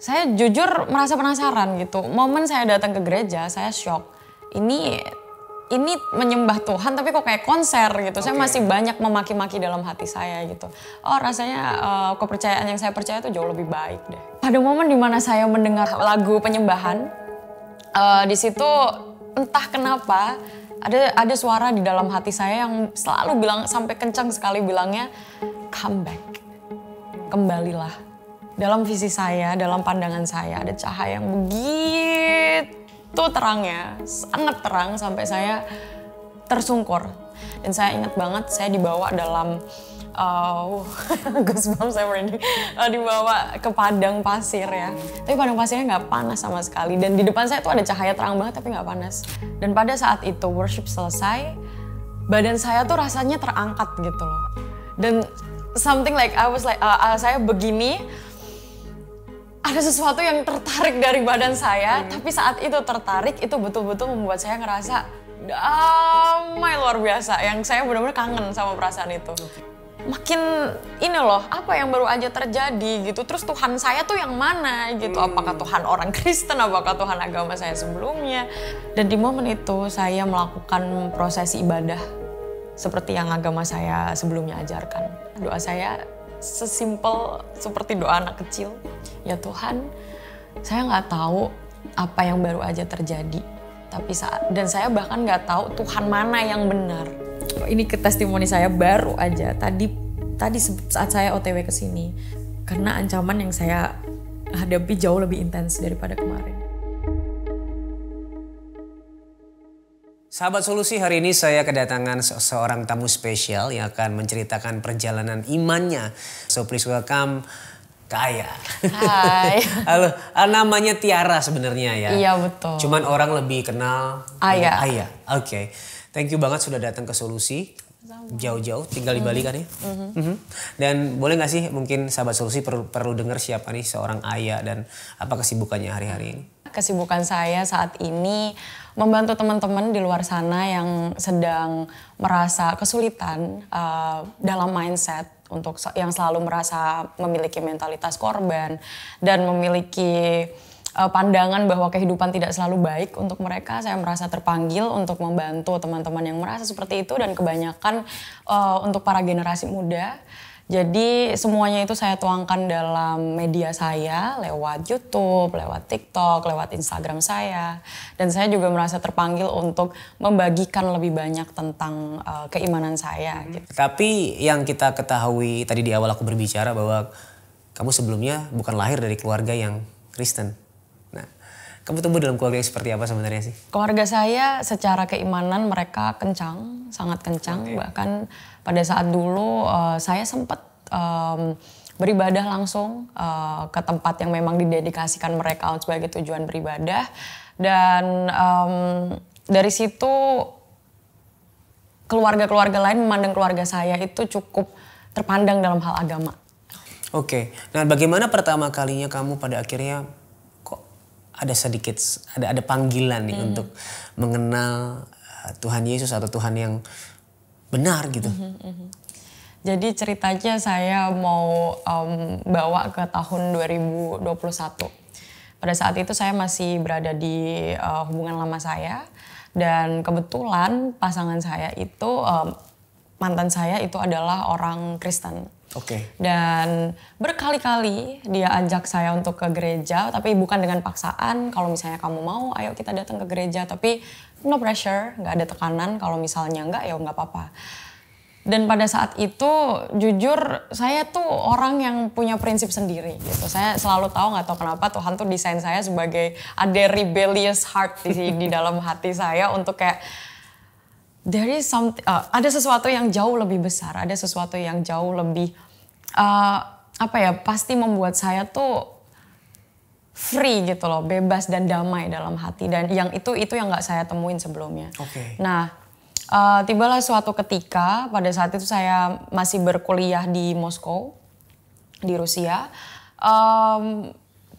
Saya jujur merasa penasaran gitu. Momen saya datang ke gereja, saya shock. Ini menyembah Tuhan tapi kok kayak konser gitu. Saya masih banyak memaki-maki dalam hati saya gitu. Oh rasanya kepercayaan yang saya percaya itu jauh lebih baik deh. Pada momen dimana saya mendengar lagu penyembahan, di situ entah kenapa ada suara di dalam hati saya yang selalu bilang, sampai kencang sekali bilangnya, come back, kembalilah. Dalam visi saya, dalam pandangan saya ada cahaya yang begitu terangnya, sangat terang sampai saya tersungkur. Dan saya ingat banget saya dibawa dalam, goosebumps saya merinding, dibawa ke padang pasir ya. Tapi padang pasirnya nggak panas sama sekali. Dan di depan saya tuh ada cahaya terang banget tapi nggak panas. Dan pada saat itu worship selesai, badan saya tuh rasanya terangkat gitu loh. Dan something like I was like, saya begini, ada sesuatu yang tertarik dari badan saya, tapi saat itu tertarik itu betul-betul membuat saya ngerasa damai luar biasa, yang saya benar-benar kangen sama perasaan itu. Makin ini loh, apa yang baru aja terjadi gitu, terus Tuhan saya tuh yang mana gitu, apakah Tuhan orang Kristen, apakah Tuhan agama saya sebelumnya. Dan di momen itu saya melakukan prosesi ibadah seperti yang agama saya sebelumnya ajarkan. Doa saya sesimpel seperti doa anak kecil. Ya Tuhan, saya nggak tahu apa yang baru aja terjadi. Dan saya bahkan nggak tahu Tuhan mana yang benar. Ini testimoni saya baru aja tadi saat saya OTW ke sini. Karena ancaman yang saya hadapi jauh lebih intens daripada kemarin. Sahabat Solusi, hari ini saya kedatangan seorang tamu spesial yang akan menceritakan perjalanan imannya. So please welcome Kak Aya. Hai. Halo, namanya Tiara sebenarnya ya. Iya betul. Cuman orang lebih kenal Aya. Aya. Oke. Thank you banget sudah datang ke Solusi. Jauh-jauh, tinggal di Bali kan ya. Dan boleh gak sih mungkin sahabat Solusi perlu dengar siapa nih seorang Aya dan apa kesibukannya hari-hari ini? Kesibukan saya saat ini membantu teman-teman di luar sana yang sedang merasa kesulitan dalam mindset, untuk yang selalu merasa memiliki mentalitas korban dan memiliki pandangan bahwa kehidupan tidak selalu baik untuk mereka. Saya merasa terpanggil untuk membantu teman-teman yang merasa seperti itu, dan kebanyakan untuk para generasi muda. Jadi semuanya itu saya tuangkan dalam media saya, lewat YouTube, lewat TikTok, lewat Instagram saya. Dan saya juga merasa terpanggil untuk membagikan lebih banyak tentang keimanan saya. Gitu. Tapi yang kita ketahui tadi di awal aku berbicara bahwa kamu sebelumnya bukan lahir dari keluarga yang Kristen. Nah, kamu tumbuh dalam keluarga yang seperti apa sebenarnya sih? Keluarga saya secara keimanan mereka kencang, sangat kencang. Bahkan pada saat dulu saya sempat beribadah langsung ke tempat yang memang didedikasikan mereka sebagai tujuan beribadah. Dan dari situ keluarga-keluarga lain memandang keluarga saya itu cukup terpandang dalam hal agama. Oke, nah bagaimana pertama kalinya kamu pada akhirnya ada sedikit, ada panggilan nih untuk mengenal Tuhan Yesus atau Tuhan yang benar gitu. Jadi ceritanya saya mau bawa ke tahun 2021. Pada saat itu saya masih berada di hubungan lama saya, dan kebetulan pasangan saya itu, mantan saya itu adalah orang Kristen. Dan berkali-kali dia ajak saya untuk ke gereja, tapi bukan dengan paksaan. Kalau misalnya kamu mau, ayo kita datang ke gereja. Tapi no pressure, nggak ada tekanan. Kalau misalnya nggak, ya nggak apa-apa. Dan pada saat itu, jujur saya tuh orang yang punya prinsip sendiri gitu. Saya selalu tahu, nggak tahu kenapa Tuhan tuh desain saya sebagai ada rebellious heart di dalam hati saya untuk kayak there is something, ada sesuatu yang jauh lebih besar, ada sesuatu yang jauh lebih pasti membuat saya tuh free gitu loh, bebas dan damai dalam hati. Dan yang itu yang nggak saya temuin sebelumnya. Nah, tibalah suatu ketika pada saat itu saya masih berkuliah di Moskow, di Rusia.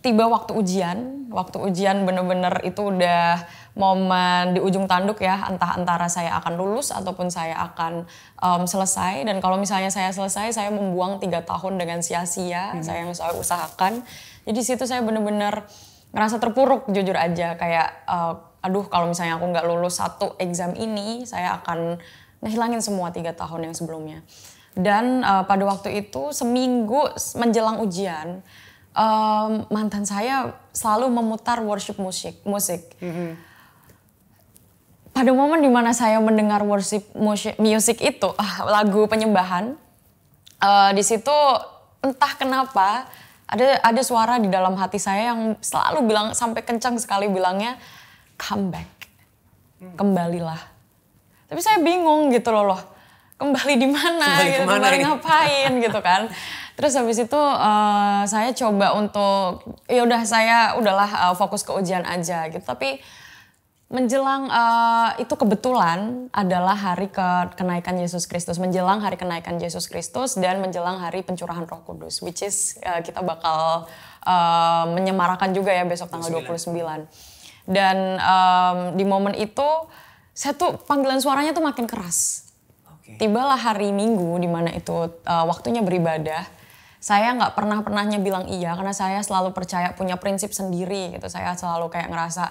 Tiba waktu ujian bener-bener itu udah momen di ujung tanduk ya, antara saya akan lulus ataupun saya akan selesai. Dan kalau misalnya saya selesai, saya membuang 3 tahun dengan sia-sia, saya yang saya usahakan. Jadi situ saya bener-bener ngerasa terpuruk jujur aja. Kayak aduh kalau misalnya aku nggak lulus satu exam ini, saya akan ngehilangin semua 3 tahun yang sebelumnya. Dan pada waktu itu seminggu menjelang ujian, mantan saya selalu memutar worship musik. Pada momen dimana saya mendengar worship music itu, lagu penyembahan, di situ entah kenapa ada suara di dalam hati saya yang selalu bilang, sampai kencang sekali bilangnya, come back, kembalilah. Tapi saya bingung gitu loh, kembali di mana, gitu, kembali ngapain gitu kan. Terus habis itu saya coba untuk, ya udah saya udahlah fokus ke ujian aja gitu. Tapi menjelang itu kebetulan adalah hari kenaikan Yesus Kristus, menjelang hari kenaikan Yesus Kristus dan menjelang hari pencurahan Roh Kudus, which is kita bakal menyemarakan juga ya besok tanggal 29. Dan di momen itu saya tuh panggilan suaranya tuh makin keras. Tibalah hari Minggu di mana itu waktunya beribadah. Saya nggak pernahnya bilang iya karena saya selalu percaya punya prinsip sendiri gitu. Saya selalu kayak ngerasa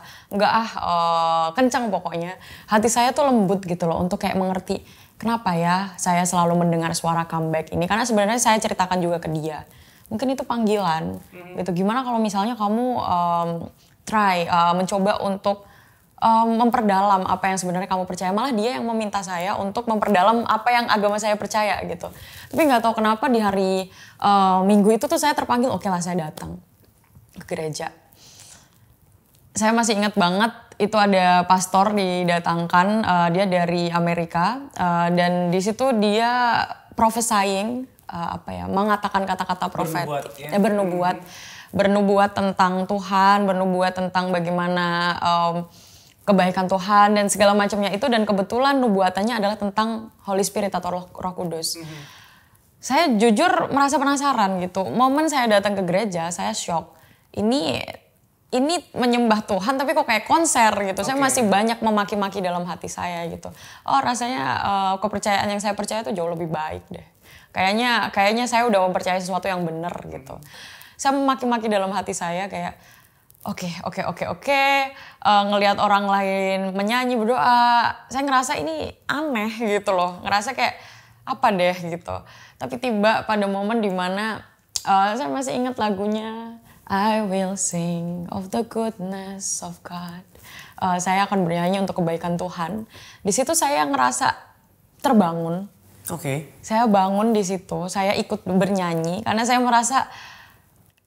kencang pokoknya. Hati saya tuh lembut gitu loh untuk kayak mengerti kenapa ya saya selalu mendengar suara comeback ini. Karena sebenarnya saya ceritakan juga ke dia. Mungkin itu panggilan gitu. Gimana kalau misalnya kamu mencoba untuk memperdalam apa yang sebenarnya kamu percaya. Malah dia yang meminta saya untuk memperdalam apa yang agama saya percaya gitu. Tapi nggak tahu kenapa di hari Minggu itu tuh saya terpanggil, oke lah saya datang ke gereja. Saya masih ingat banget itu ada pastor didatangkan, dia dari Amerika dan di situ dia prophesying, mengatakan kata-kata profet, bernubuat tentang Tuhan, bernubuat tentang bagaimana kebaikan Tuhan dan segala macamnya itu, dan kebetulan nubuatannya adalah tentang Holy Spirit atau Roh Kudus. Saya jujur merasa penasaran gitu. Momen saya datang ke gereja, saya shock. Ini menyembah Tuhan tapi kok kayak konser gitu. Saya masih banyak memaki-maki dalam hati saya gitu. Oh rasanya kepercayaan yang saya percaya itu jauh lebih baik deh. Kayaknya saya udah mempercayai sesuatu yang benar gitu. Saya memaki-maki dalam hati saya kayak Oke. Ngelihat orang lain menyanyi, berdoa, saya ngerasa ini aneh gitu loh. Ngerasa kayak apa deh gitu. Tapi tiba pada momen dimana saya masih ingat lagunya I will sing of the goodness of God. Saya akan bernyanyi untuk kebaikan Tuhan. Di situ saya ngerasa terbangun. Saya bangun di situ, saya ikut bernyanyi karena saya merasa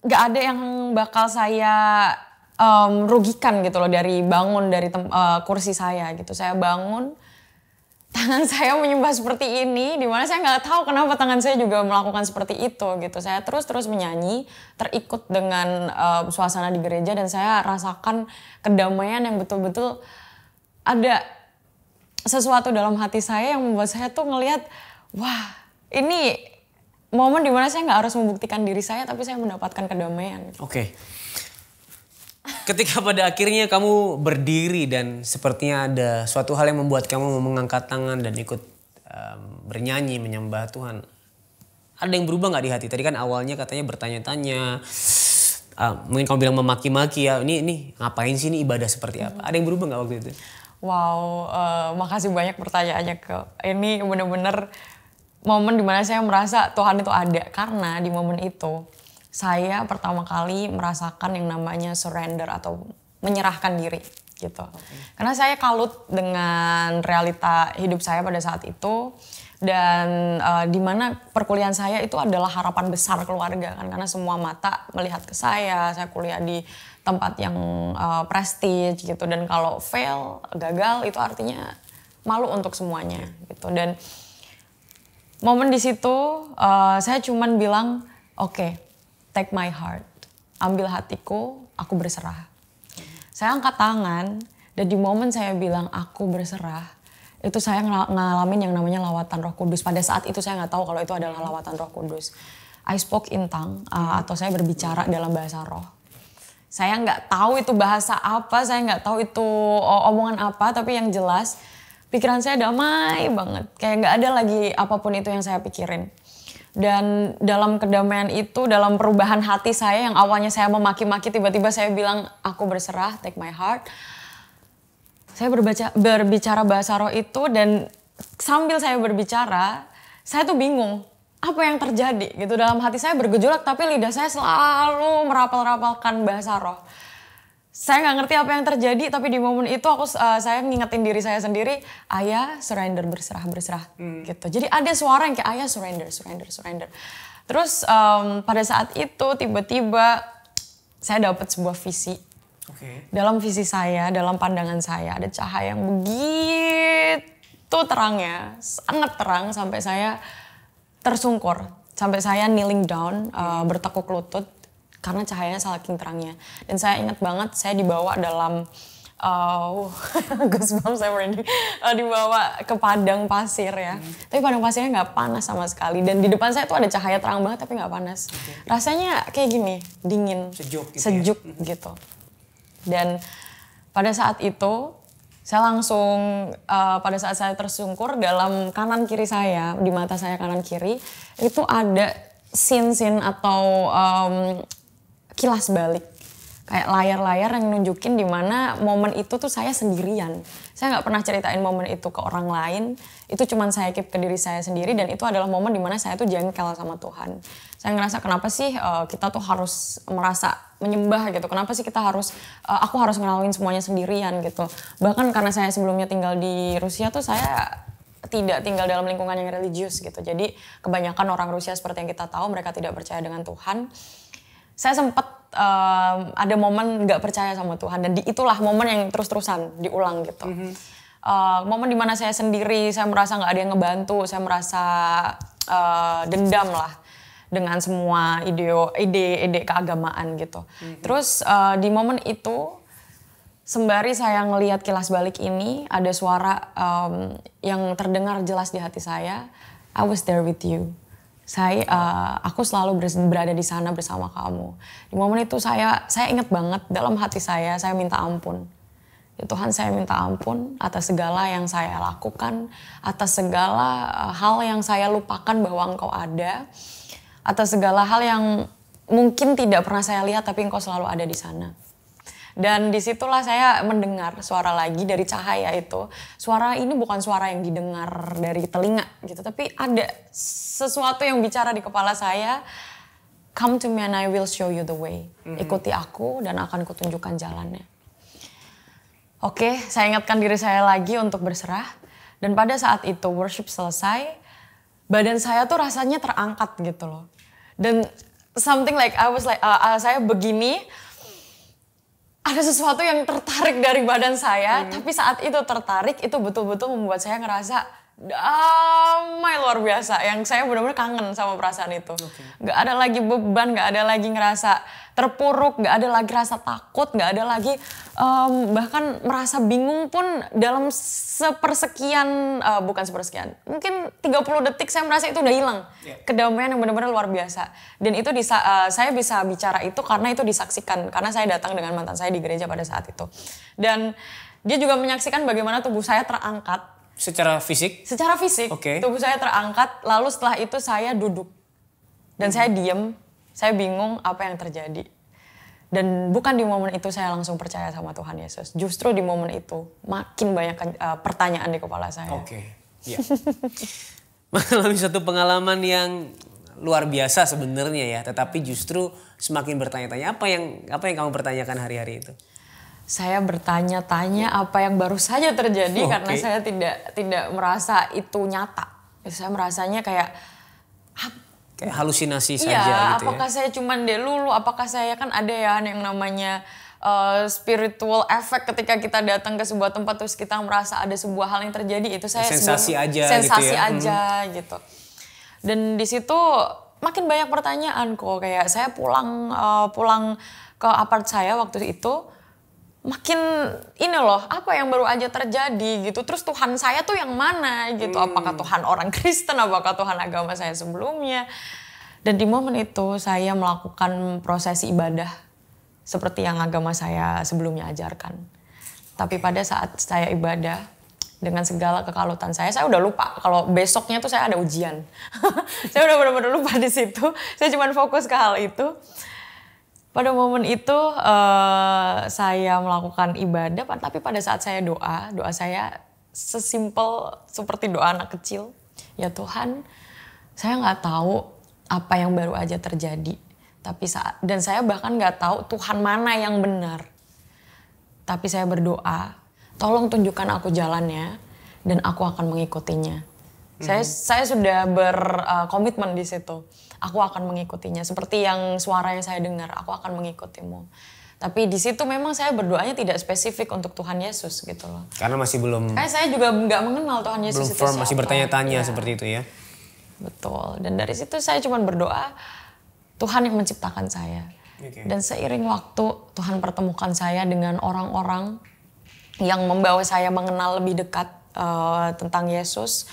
gak ada yang bakal saya rugikan gitu loh dari bangun dari kursi saya gitu. Saya bangun, tangan saya menyembah seperti ini, dimana saya nggak tahu kenapa tangan saya juga melakukan seperti itu gitu. Saya terus menyanyi, terikut dengan suasana di gereja dan saya rasakan kedamaian yang betul-betul ada sesuatu dalam hati saya yang membuat saya tuh ngelihat, wah ini momen dimana saya nggak harus membuktikan diri saya tapi saya mendapatkan kedamaian. Ketika pada akhirnya kamu berdiri dan sepertinya ada suatu hal yang membuat kamu mengangkat tangan dan ikut bernyanyi menyembah Tuhan. Ada yang berubah gak di hati? Tadi kan awalnya katanya bertanya-tanya. Mungkin kamu bilang memaki-maki ya. Ini ngapain sih, ini ibadah seperti apa? Ada yang berubah gak waktu itu? Wow, makasih banyak pertanyaannya ini bener-bener momen dimana saya merasa Tuhan itu ada. Karena di momen itu saya pertama kali merasakan yang namanya surrender atau menyerahkan diri gitu. Karena saya kalut dengan realita hidup saya pada saat itu dan di mana perkuliahan saya itu adalah harapan besar keluarga kan, karena semua mata melihat ke saya kuliah di tempat yang prestige gitu, dan kalau gagal itu artinya malu untuk semuanya gitu. Dan momen di situ saya cuman bilang oke, take my heart, ambil hatiku, aku berserah. Saya angkat tangan dan di momen saya bilang aku berserah, itu saya ngalamin yang namanya lawatan Roh Kudus. Pada saat itu saya nggak tahu kalau itu adalah lawatan Roh Kudus. I spoke in tongue atau saya berbicara dalam bahasa roh. Saya nggak tahu itu bahasa apa, saya nggak tahu itu omongan apa, tapi yang jelas pikiran saya damai banget. Kayak nggak ada lagi apapun itu yang saya pikirin. Dan dalam kedamaian itu, dalam perubahan hati saya yang awalnya saya memaki-maki, tiba-tiba saya bilang aku berserah, take my heart. Saya berbicara bahasa roh itu, dan sambil saya berbicara, saya tuh bingung apa yang terjadi gitu. Dalam hati saya bergejolak tapi lidah saya selalu merapal-rapalkan bahasa roh. Saya nggak ngerti apa yang terjadi, tapi di momen itu saya ngingetin diri saya sendiri, Ayah surrender, berserah gitu. Jadi ada suara yang kayak Ayah surrender. Terus pada saat itu tiba-tiba saya dapat sebuah visi. Dalam visi saya, dalam pandangan saya ada cahaya yang begitu terangnya, sangat terang sampai saya tersungkur, sampai saya kneeling down, bertekuk lutut. Karena cahayanya saking terangnya. Dan saya ingat banget saya dibawa dalam goosebumps saya merinding, dibawa ke padang pasir ya. Tapi padang pasirnya nggak panas sama sekali. Dan di depan saya tuh ada cahaya terang banget tapi nggak panas. Rasanya kayak gini, dingin, sejuk gitu. Dan pada saat itu saya langsung, pada saat saya tersungkur, dalam kanan kiri saya, di mata saya kanan kiri, itu ada scene atau kilas balik. Kayak layar-layar yang nunjukin di mana momen itu tuh saya sendirian. Saya nggak pernah ceritain momen itu ke orang lain. Itu cuman saya keep ke diri saya sendiri, dan itu adalah momen di mana saya tuh jengkel sama Tuhan. Saya ngerasa kenapa sih kita tuh harus merasa menyembah gitu. Kenapa sih kita harus, aku harus ngelaluin semuanya sendirian gitu. Bahkan karena saya sebelumnya tinggal di Rusia tuh saya tidak tinggal dalam lingkungan yang religius gitu. Jadi kebanyakan orang Rusia seperti yang kita tahu mereka tidak percaya dengan Tuhan. Saya sempat ada momen nggak percaya sama Tuhan, dan itulah momen yang terus-terusan diulang gitu. Momen dimana saya sendiri, saya merasa nggak ada yang ngebantu, saya merasa dendam lah dengan semua ide keagamaan gitu. Terus di momen itu, sembari saya ngelihat kilas balik ini, ada suara yang terdengar jelas di hati saya, I was there with you. Aku selalu berada di sana bersama kamu. Di momen itu saya ingat banget dalam hati saya minta ampun. Ya Tuhan, saya minta ampun atas segala yang saya lakukan, atas segala hal yang saya lupakan bahwa Engkau ada, atas segala hal yang mungkin tidak pernah saya lihat tapi Engkau selalu ada di sana. Dan disitulah saya mendengar suara lagi dari cahaya itu. Suara ini bukan suara yang didengar dari telinga gitu, tapi ada sesuatu yang bicara di kepala saya. Come to me and I will show you the way. Ikuti aku dan akan kutunjukkan jalannya. Oke, saya ingatkan diri saya lagi untuk berserah. Dan pada saat itu worship selesai, badan saya tuh rasanya terangkat gitu loh. Dan something like I was like, saya begini, ada sesuatu yang tertarik dari badan saya, tapi saat itu tertarik itu betul-betul membuat saya ngerasa damai luar biasa. Yang saya benar-benar kangen sama perasaan itu. Gak ada lagi beban, gak ada lagi ngerasa terpuruk, gak ada lagi rasa takut, gak ada lagi bahkan merasa bingung pun dalam mungkin 30 detik saya merasa itu udah hilang. Kedamaian yang benar-benar luar biasa. Dan itu saya bisa bicara itu karena itu disaksikan, karena saya datang dengan mantan saya di gereja pada saat itu. Dan dia juga menyaksikan bagaimana tubuh saya terangkat. Secara fisik? Secara fisik, tubuh saya terangkat, lalu setelah itu saya duduk. Dan saya diem, saya bingung apa yang terjadi. Dan bukan di momen itu saya langsung percaya sama Tuhan Yesus. Justru di momen itu makin banyak pertanyaan di kepala saya. Iya. Mengalami satu pengalaman yang luar biasa sebenarnya ya, tetapi justru semakin bertanya-tanya. Apa yang kamu pertanyakan hari-hari itu? Saya bertanya-tanya apa yang baru saja terjadi karena saya tidak merasa itu nyata. Saya merasanya kayak halusinasi saja gitu ya. Apakah saya cuman delulu, apakah saya kan ada ya yang namanya spiritual effect ketika kita datang ke sebuah tempat terus kita merasa ada sebuah hal yang terjadi, itu saya sensasi aja gitu. Dan di situ makin banyak pertanyaan kok, kayak saya pulang ke apart saya waktu itu. Makin ini loh, apa yang baru aja terjadi gitu. Terus Tuhan saya tuh yang mana gitu. Apakah Tuhan orang Kristen, apakah Tuhan agama saya sebelumnya. Dan di momen itu saya melakukan prosesi ibadah seperti yang agama saya sebelumnya ajarkan. Tapi pada saat saya ibadah, dengan segala kekalutan saya udah lupa kalau besoknya tuh saya ada ujian. Saya udah benar-benar lupa di situ. Saya cuma fokus ke hal itu. Pada momen itu saya melakukan ibadah, tapi pada saat saya doa saya sesimpel seperti doa anak kecil. Ya Tuhan, saya nggak tahu apa yang baru aja terjadi. Dan saya bahkan nggak tahu Tuhan mana yang benar. Tapi saya berdoa, tolong tunjukkan aku jalannya dan aku akan mengikutinya. Saya sudah berkomitmen di situ. Aku akan mengikutinya. Seperti yang suara yang saya dengar, aku akan mengikutimu. Tapi di situ memang saya berdoanya tidak spesifik untuk Tuhan Yesus gitu loh. Karena masih belum. Kayak saya juga nggak mengenal Tuhan Yesus itu siapa. Masih bertanya-tanya seperti itu ya. Betul. Dan dari situ saya cuma berdoa, Tuhan yang menciptakan saya. Dan seiring waktu Tuhan pertemukan saya dengan orang-orang yang membawa saya mengenal lebih dekat tentang Yesus.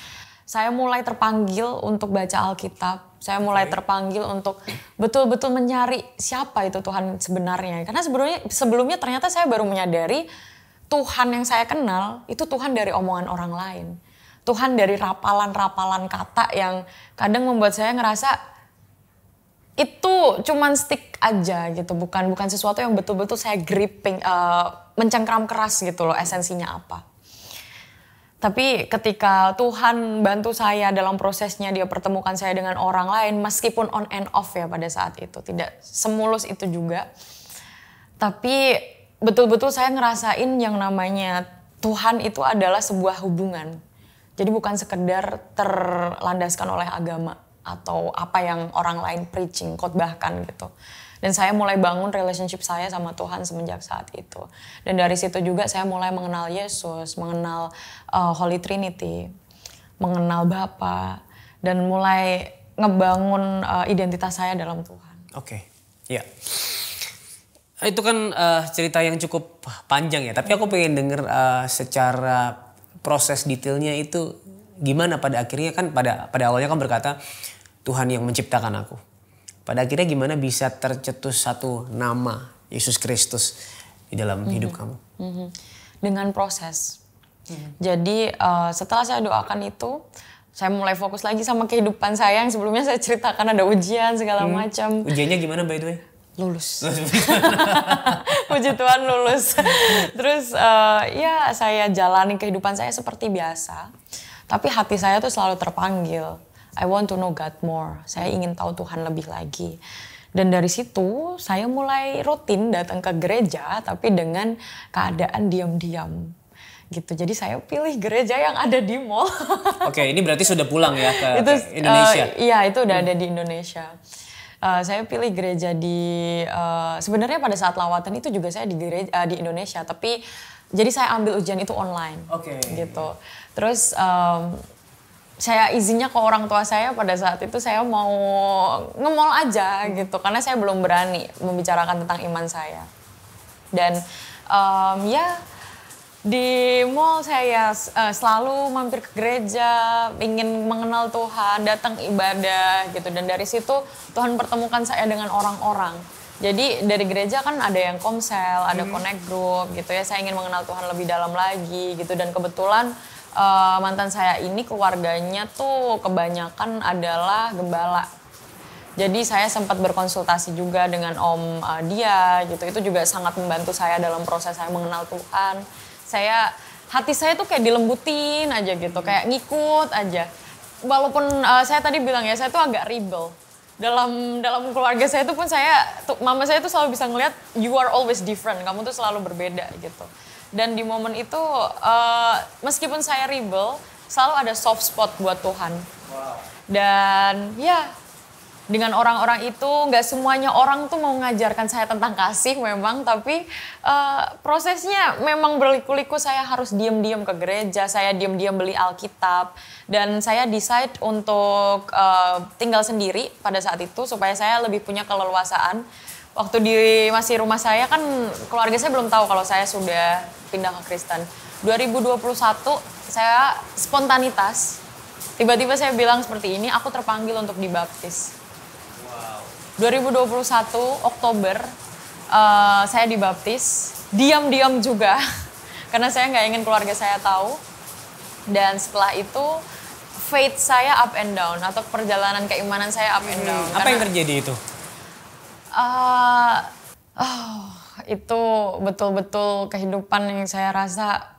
Saya mulai terpanggil untuk baca Alkitab. Saya mulai terpanggil untuk betul-betul mencari siapa itu Tuhan sebenarnya. Karena sebelumnya ternyata saya baru menyadari Tuhan yang saya kenal itu Tuhan dari omongan orang lain. Tuhan dari rapalan-rapalan kata yang kadang membuat saya ngerasa itu cuman stick aja gitu. Bukan sesuatu yang betul-betul saya gripping, mencengkram keras gitu loh esensinya apa. Tapi ketika Tuhan bantu saya dalam prosesnya, dia pertemukan saya dengan orang lain, meskipun on and off ya pada saat itu, tidak semulus itu juga. Tapi betul-betul saya ngerasain yang namanya Tuhan itu adalah sebuah hubungan. Jadi bukan sekedar terlandaskan oleh agama atau apa yang orang lain preaching, khotbahkan gitu. Dan saya mulai bangun relationship saya sama Tuhan semenjak saat itu. Dan dari situ juga saya mulai mengenal Yesus, mengenal Holy Trinity, mengenal Bapa, dan mulai ngebangun identitas saya dalam Tuhan. Oke, ya. Itu kan cerita yang cukup panjang ya, tapi aku pengen denger secara proses detailnya itu gimana pada akhirnya kan pada awalnya kan berkata Tuhan yang menciptakan aku. Pada akhirnya gimana bisa tercetus satu nama Yesus Kristus di dalam hidup kamu? Dengan proses. Jadi setelah saya doakan itu, saya mulai fokus lagi sama kehidupan saya yang sebelumnya saya ceritakan ada ujian segala macam. Ujiannya gimana by the way? Lulus. Puji Tuhan lulus. Terus ya saya jalani kehidupan saya seperti biasa. Tapi hati saya tuh selalu terpanggil. I want to know God more. Saya ingin tahu Tuhan lebih lagi. Dan dari situ saya mulai rutin datang ke gereja tapi dengan keadaan diam-diam. Gitu. Jadi saya pilih gereja yang ada di mall. Oke, ini berarti sudah pulang ya ke Indonesia? Iya, itu udah ada di Indonesia. Saya pilih gereja di sebenarnya pada saat lawatan itu juga saya di gereja di Indonesia, tapi jadi saya ambil ujian itu online. Gitu. Terus saya izinnya ke orang tua saya pada saat itu saya mau nge-mall aja gitu karena saya belum berani membicarakan tentang iman saya. Dan ya di mall saya selalu mampir ke gereja, ingin mengenal Tuhan, datang ibadah gitu. Dan dari situ Tuhan pertemukan saya dengan orang-orang. Jadi dari gereja kan ada yang komsel, ada connect group gitu ya. Saya ingin mengenal Tuhan lebih dalam lagi gitu. Dan kebetulan mantan saya ini keluarganya tuh kebanyakan adalah gembala. Jadi saya sempat berkonsultasi juga dengan om dia gitu. Itu juga sangat membantu saya dalam proses saya mengenal Tuhan. Hati saya tuh kayak dilembutin aja gitu, kayak ngikut aja. Walaupun saya tadi bilang ya, saya tuh agak rebel. Dalam keluarga saya tuh pun mama saya tuh selalu bisa ngelihat you are always different, kamu tuh selalu berbeda gitu. Dan di momen itu meskipun saya rebel, selalu ada soft spot buat Tuhan. Dan ya dengan orang-orang itu nggak semuanya orang tuh mau mengajarkan saya tentang kasih memang, tapi prosesnya memang berliku-liku. Saya harus diam-diam ke gereja, saya diam-diam beli Alkitab, dan saya decide untuk tinggal sendiri pada saat itu supaya saya lebih punya keleluasaan. Waktu masih rumah saya kan keluarga saya belum tahu kalau saya sudah pindah ke Kristen. 2021 saya spontanitas, tiba-tiba saya bilang seperti ini, aku terpanggil untuk dibaptis. 2021 Oktober saya dibaptis, diam-diam juga karena saya nggak ingin keluarga saya tahu. Dan setelah itu faith saya up and down atau perjalanan keimanan saya up and down. Apa yang terjadi itu? Itu betul-betul kehidupan yang saya rasa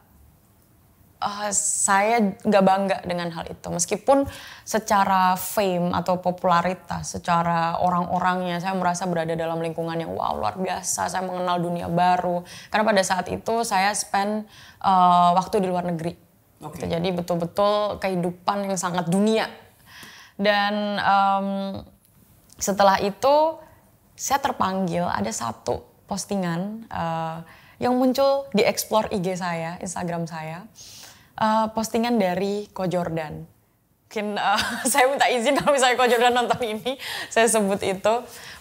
saya nggak bangga dengan hal itu. Meskipun secara fame atau popularitas, secara orang-orangnya saya merasa berada dalam lingkungan yang wow luar biasa. Saya mengenal dunia baru. Karena pada saat itu saya spend waktu di luar negeri. Okay. Jadi betul-betul kehidupan yang sangat dunia. Dan setelah itu saya terpanggil, ada satu postingan yang muncul di explore IG saya, Instagram saya. Postingan dari Ko Jordan. Mungkin saya minta izin kalau misalnya Ko Jordan nonton ini, saya sebut itu.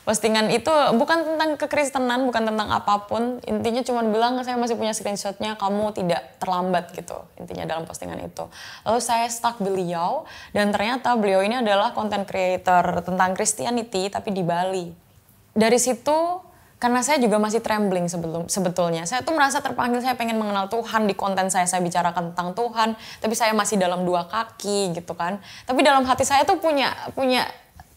Postingan itu bukan tentang kekristenan, bukan tentang apapun. Intinya cuma bilang saya masih punya screenshotnya, kamu tidak terlambat gitu. Intinya dalam postingan itu. Lalu saya stalk beliau dan ternyata beliau ini adalah content creator tentang Christianity tapi di Bali. Dari situ karena saya juga masih trembling sebetulnya. Saya tuh merasa terpanggil, saya pengen mengenal Tuhan di konten saya bicarakan tentang Tuhan. Tapi saya masih dalam dua kaki gitu kan. Tapi dalam hati saya tuh punya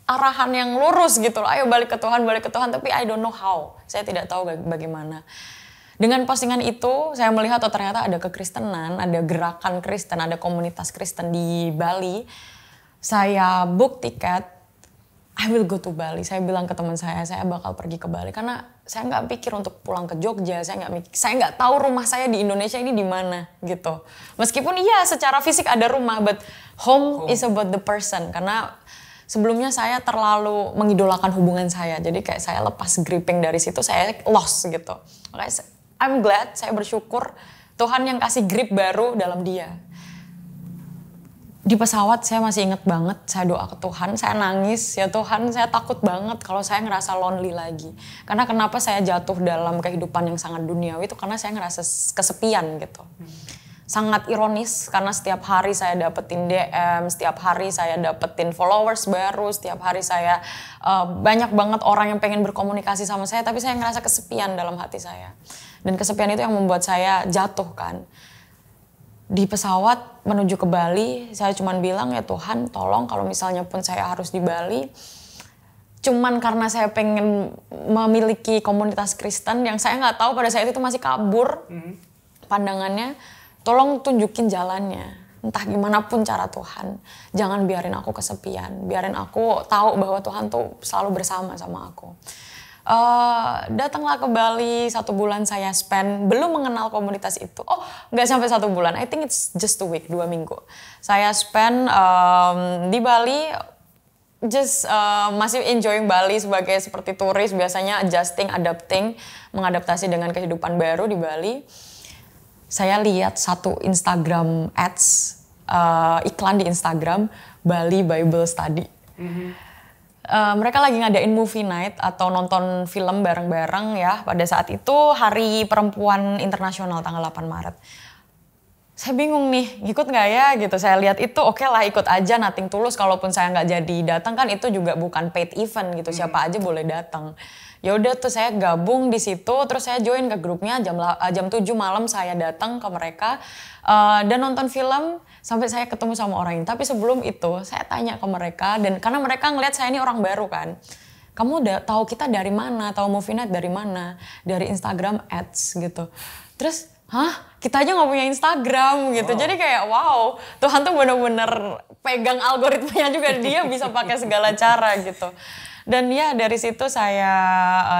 arahan yang lurus gitu loh. Ayo balik ke Tuhan. Tapi I don't know how. Saya tidak tahu bagaimana. Dengan postingan itu saya melihat ternyata ada kekristenan, ada gerakan Kristen, ada komunitas Kristen di Bali. Saya book tiket. I will go to Bali. Saya bilang ke teman saya bakal pergi ke Bali karena saya nggak pikir untuk pulang ke Jogja. Saya nggak tahu rumah saya di Indonesia ini di mana gitu. Meskipun iya secara fisik ada rumah, but home is about the person. Karena sebelumnya saya terlalu mengidolakan hubungan saya. Jadi kayak saya lepas gripping dari situ, saya lost gitu. Makanya I'm glad, saya bersyukur Tuhan yang kasih grip baru dalam dia. Di pesawat saya masih inget banget, saya doa ke Tuhan, saya nangis, ya Tuhan saya takut banget kalau saya ngerasa lonely lagi. Karena kenapa saya jatuh dalam kehidupan yang sangat duniawi itu karena saya ngerasa kesepian gitu. Sangat ironis karena setiap hari saya dapetin DM, setiap hari saya dapetin followers baru, setiap hari saya banyak banget orang yang pengen berkomunikasi sama saya, tapi saya ngerasa kesepian dalam hati saya. Dan kesepian itu yang membuat saya jatuh kan. Di pesawat menuju ke Bali, saya cuman bilang ya Tuhan tolong kalau misalnya pun saya harus di Bali, cuman karena saya pengen memiliki komunitas Kristen yang saya nggak tahu pada saat itu masih kabur pandangannya, tolong tunjukin jalannya, entah gimana pun cara Tuhan, jangan biarin aku kesepian, biarin aku tahu bahwa Tuhan tuh selalu bersama sama aku. Datanglah ke Bali, 1 bulan saya spend, belum mengenal komunitas itu. Oh, nggak sampai 1 bulan, I think it's just 2 week, 2 minggu. Saya spend di Bali, just masih enjoying Bali seperti turis, biasanya adjusting, adapting, mengadaptasi dengan kehidupan baru di Bali. Saya lihat satu Instagram ads, iklan di Instagram, Bali Bible Study. Mereka lagi ngadain movie night atau nonton film bareng-bareng ya. Pada saat itu Hari Perempuan Internasional tanggal 8 Maret. Saya bingung nih, ikut nggak ya gitu. Saya lihat itu oke lah ikut aja, nothing tulus. Kalaupun saya nggak jadi datang kan itu juga bukan paid event gitu. Siapa aja boleh datang. Ya udah tuh saya gabung di situ, terus saya join ke grupnya jam 7 malam saya datang ke mereka dan nonton film sampai saya ketemu sama orang ini. Tapi sebelum itu saya tanya ke mereka dan karena mereka ngelihat saya ini orang baru kan. Kamu udah tahu kita dari mana? Tahu movie night dari mana? Dari Instagram ads gitu. Terus, kita aja nggak punya Instagram gitu. Wow. Jadi kayak wow, Tuhan tuh bener-bener pegang algoritmanya juga, dia bisa pakai segala cara gitu. Dan ya dari situ saya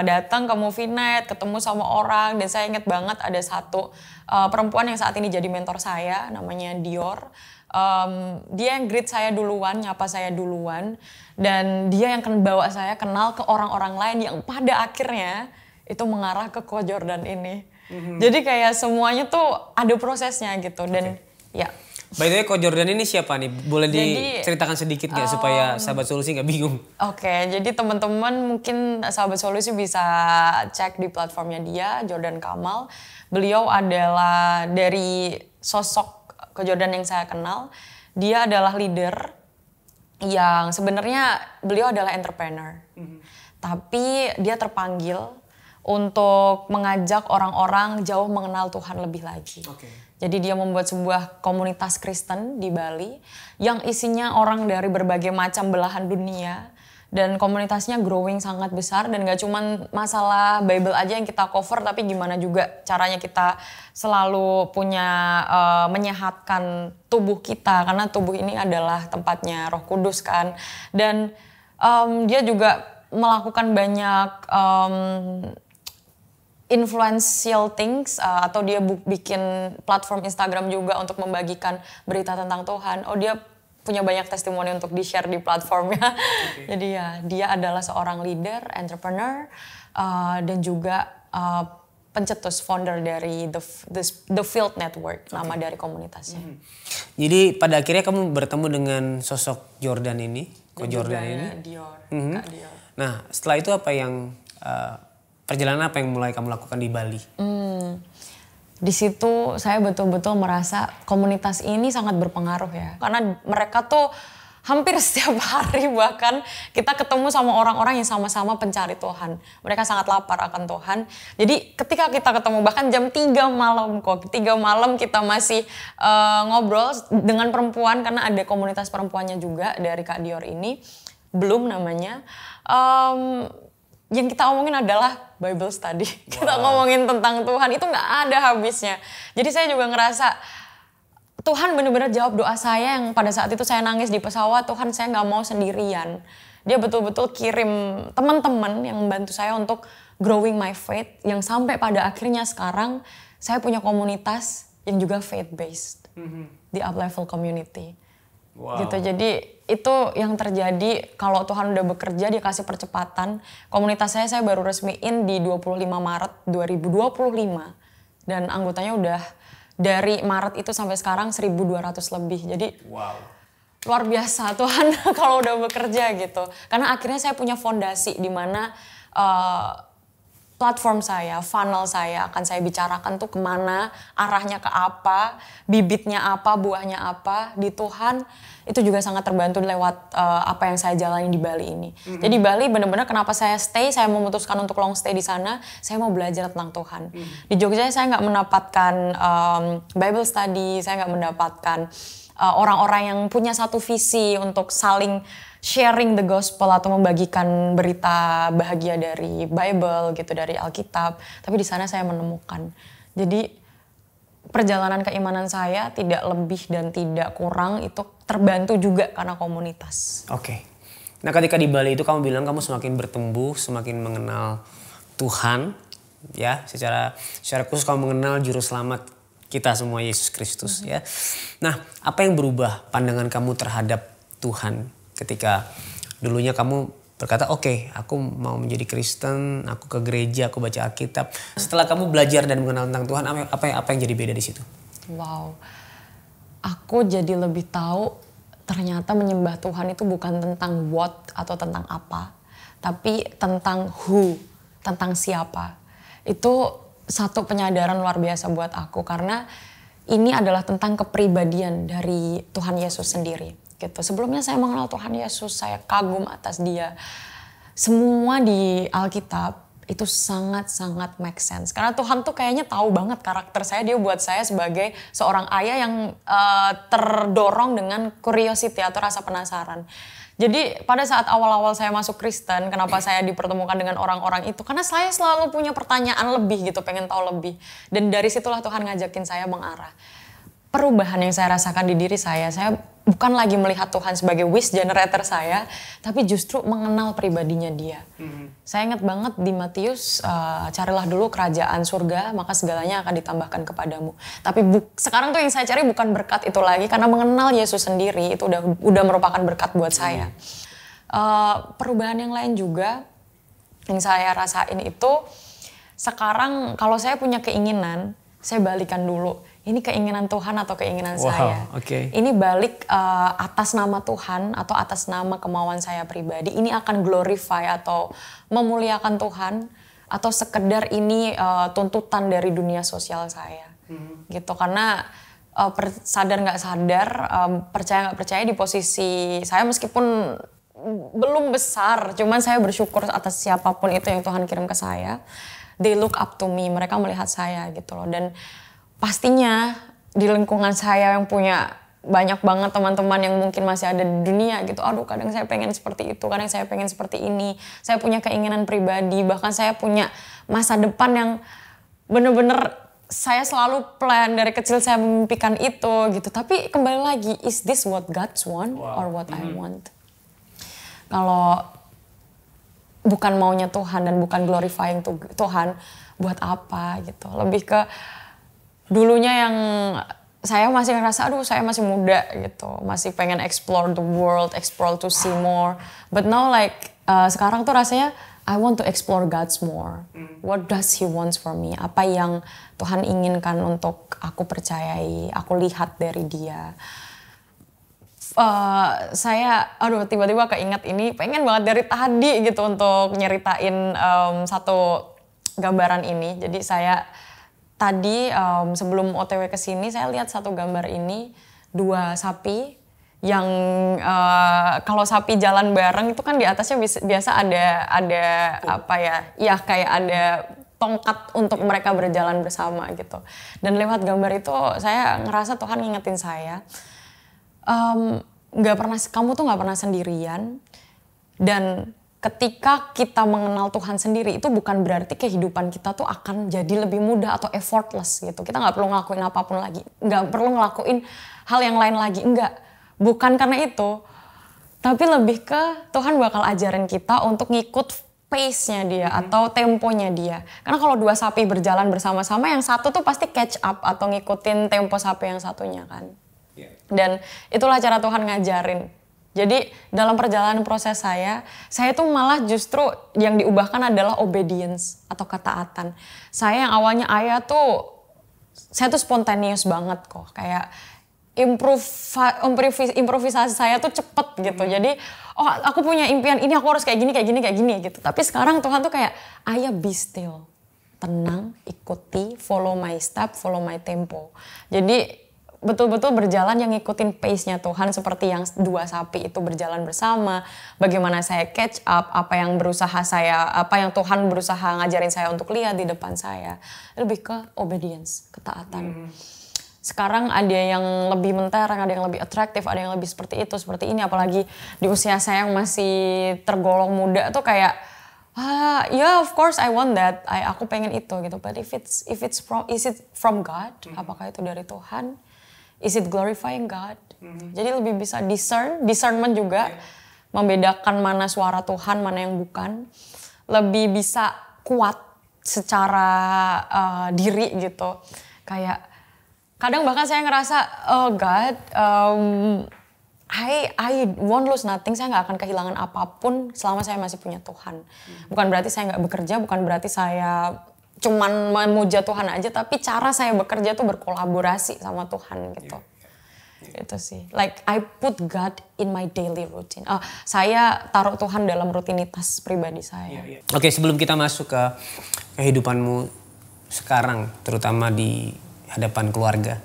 datang ke movie night, ketemu sama orang, dan saya inget banget ada satu perempuan yang saat ini jadi mentor saya, namanya Dior. Dia yang greet saya duluan, nyapa saya duluan, dan dia yang bawa saya kenal ke orang-orang lain yang pada akhirnya itu mengarah ke Ko Jordan ini. Jadi kayak semuanya tuh ada prosesnya gitu, dan ya. By the way, Ko Jordan ini siapa nih? Boleh diceritakan sedikit nggak supaya sahabat solusi nggak bingung? Oke, jadi teman-teman mungkin sahabat solusi bisa cek di platformnya dia, Jordan Kamal. Beliau adalah dari sosok Ko Jordan yang saya kenal. Dia adalah leader yang sebenarnya beliau adalah entrepreneur. Tapi dia terpanggil untuk mengajak orang-orang jauh mengenal Tuhan lebih lagi. Jadi dia membuat sebuah komunitas Kristen di Bali yang isinya orang dari berbagai macam belahan dunia. Dan komunitasnya growing sangat besar dan gak cuman masalah Bible aja yang kita cover, tapi gimana juga caranya kita selalu punya menyehatkan tubuh kita, karena tubuh ini adalah tempatnya Roh Kudus kan. Dan dia juga melakukan banyak influential things, atau dia bikin platform Instagram juga untuk membagikan berita tentang Tuhan. Dia punya banyak testimoni untuk di-share di platformnya. Jadi ya, dia adalah seorang leader, entrepreneur, dan juga pencetus, founder dari The Field Network, nama dari komunitasnya. Jadi pada akhirnya kamu bertemu dengan sosok Jordan ini, Jordan ini. Dior, Kak Dior. Nah, setelah itu apa yang perjalanan apa yang mulai kamu lakukan di Bali? Di situ saya betul-betul merasa komunitas ini sangat berpengaruh ya. Karena mereka tuh hampir setiap hari bahkan kita ketemu sama orang-orang yang sama-sama pencari Tuhan. Mereka sangat lapar akan Tuhan. Jadi ketika kita ketemu bahkan jam 3 malam kok. 3 malam kita masih ngobrol dengan perempuan karena ada komunitas perempuannya juga dari Kak Dior ini. Belum namanya. Yang kita omongin adalah Bible study. Kita ngomongin tentang Tuhan, itu gak ada habisnya. Jadi saya juga ngerasa Tuhan benar-benar jawab doa saya yang pada saat itu saya nangis di pesawat. Tuhan, saya gak mau sendirian. Dia betul-betul kirim teman-teman yang membantu saya untuk growing my faith. Yang sampai pada akhirnya sekarang saya punya komunitas yang juga faith-based. Di Up Level Community. Gitu, jadi itu yang terjadi kalau Tuhan udah bekerja, dia kasih percepatan. Komunitas saya baru resmiin di 25 Maret 2025. Dan anggotanya udah dari Maret itu sampai sekarang 1.200 lebih. Jadi luar biasa Tuhan kalau udah bekerja gitu. Karena akhirnya saya punya fondasi di mana platform saya, funnel saya akan saya bicarakan tuh kemana, arahnya ke apa, bibitnya apa, buahnya apa. Di Tuhan itu juga sangat terbantu lewat apa yang saya jalani di Bali ini. Jadi Bali benar-benar kenapa saya memutuskan untuk long stay di sana, saya mau belajar tentang Tuhan. Di Jogja saya nggak mendapatkan Bible study, saya nggak mendapatkan orang-orang yang punya satu visi untuk saling sharing the gospel atau membagikan berita bahagia dari Bible gitu, dari Alkitab. Tapi di sana saya menemukan. Jadi perjalanan keimanan saya tidak lebih dan tidak kurang itu terbantu juga karena komunitas. Nah ketika di Bali itu kamu bilang kamu semakin bertumbuh, semakin mengenal Tuhan, ya secara khusus kamu mengenal juru selamat kita semua, Yesus Kristus, ya. Nah apa yang berubah pandangan kamu terhadap Tuhan? Ketika dulunya kamu berkata, aku mau menjadi Kristen, aku ke gereja, aku baca Alkitab. Setelah kamu belajar dan mengenal tentang Tuhan, apa yang jadi beda di situ? Aku jadi lebih tahu ternyata menyembah Tuhan itu bukan tentang what atau tentang apa, tapi tentang who, tentang siapa. Itu satu penyadaran luar biasa buat aku karena ini adalah tentang kepribadian dari Tuhan Yesus sendiri. Gitu. Sebelumnya saya mengenal Tuhan Yesus, saya kagum atas dia. Semua di Alkitab itu sangat-sangat make sense. Karena Tuhan tuh kayaknya tahu banget karakter saya. Dia buat saya sebagai seorang ayah yang terdorong dengan curiosity atau rasa penasaran. Jadi pada saat awal-awal saya masuk Kristen, kenapa saya dipertemukan dengan orang-orang itu? Karena saya selalu punya pertanyaan lebih gitu, pengen tahu lebih. Dan dari situlah Tuhan ngajakin saya mengarah. Perubahan yang saya rasakan di diri saya bukan lagi melihat Tuhan sebagai wish generator saya, tapi justru mengenal pribadinya dia. Saya ingat banget di Matius, carilah dulu kerajaan surga, maka segalanya akan ditambahkan kepadamu. Tapi sekarang tuh yang saya cari bukan berkat itu lagi, karena mengenal Yesus sendiri itu udah merupakan berkat buat saya. Perubahan yang lain juga yang saya rasain itu, sekarang kalau saya punya keinginan, saya balikan dulu. Ini keinginan Tuhan atau keinginan saya. Ini balik atas nama Tuhan atau atas nama kemauan saya pribadi. Ini akan glorify atau memuliakan Tuhan atau sekedar ini tuntutan dari dunia sosial saya. Gitu, karena sadar nggak sadar, percaya nggak percaya di posisi saya meskipun belum besar, cuman saya bersyukur atas siapapun itu yang Tuhan kirim ke saya. they look up to me, mereka melihat saya gitu loh. Dan pastinya di lingkungan saya yang punya banyak banget teman-teman yang mungkin masih ada di dunia gitu. Aduh, kadang saya pengen seperti itu, kadang saya pengen seperti ini. Saya punya keinginan pribadi, bahkan saya punya masa depan yang bener-bener saya selalu plan dari kecil, saya memimpikan itu gitu. Tapi kembali lagi, is this what God want or what I want? Kalau bukan maunya Tuhan dan bukan glorifying Tuhan, buat apa gitu. Lebih ke dulunya yang saya masih ngerasa, aduh saya masih muda gitu. Masih pengen explore the world, explore to see more. But now like sekarang tuh rasanya I want to explore God's more. What does He wants for me? Apa yang Tuhan inginkan untuk aku percayai, aku lihat dari Dia. Saya, tiba-tiba keinget ini, pengen banget dari tadi gitu untuk nyeritain satu gambaran ini. Jadi saya tadi sebelum OTW ke sini, saya lihat satu gambar ini, 2 sapi yang kalau sapi jalan bareng itu kan di atasnya biasa ada apa ya? Ya kayak ada tongkat untuk mereka berjalan bersama gitu. Dan lewat gambar itu saya ngerasa Tuhan ngingetin saya, kamu tuh nggak pernah sendirian. Dan ketika kita mengenal Tuhan sendiri, itu bukan berarti kehidupan kita tuh akan jadi lebih mudah atau effortless gitu. Kita nggak perlu ngelakuin apapun lagi, nggak perlu ngelakuin hal yang lain lagi, enggak. Bukan karena itu, tapi lebih ke Tuhan bakal ajarin kita untuk ngikut pace-nya dia atau temponya dia. Karena kalau 2 sapi berjalan bersama-sama, yang satu tuh pasti catch up atau ngikutin tempo sapi yang satunya kan. Dan itulah cara Tuhan ngajarin. Jadi dalam perjalanan proses saya tuh malah justru yang diubahkan adalah obedience atau ketaatan. Saya yang awalnya saya tuh spontaneous banget kok. Kayak improvisasi saya tuh cepet gitu. Jadi aku punya impian ini, aku harus kayak gini gitu. Tapi sekarang Tuhan tuh kayak, Ayah be still. Tenang, ikuti, follow my step, follow my tempo. Jadi betul-betul berjalan yang ngikutin pace-nya Tuhan, seperti yang 2 sapi itu berjalan bersama. Bagaimana saya catch up, apa yang Tuhan berusaha ngajarin saya untuk lihat di depan saya. Lebih ke obedience, ketaatan. Sekarang ada yang lebih mentereng, ada yang lebih atraktif, ada yang lebih seperti itu, seperti ini. Apalagi di usia saya yang masih tergolong muda tuh kayak, yeah, of course I want that. Aku pengen itu gitu. But is it from God? Apakah itu dari Tuhan? Is it glorifying God? Jadi lebih bisa discernment juga. Membedakan mana suara Tuhan, mana yang bukan. Lebih bisa kuat secara diri gitu. Kayak kadang bahkan saya ngerasa, oh God, I won't lose nothing. Saya gak akan kehilangan apapun selama saya masih punya Tuhan. Bukan berarti saya gak bekerja, bukan berarti saya cuman memuja Tuhan aja, tapi cara saya bekerja tuh berkolaborasi sama Tuhan gitu. Itu sih. Like I put God in my daily routine. Saya taruh Tuhan dalam rutinitas pribadi saya. Oke, sebelum kita masuk ke kehidupanmu sekarang, terutama di hadapan keluarga,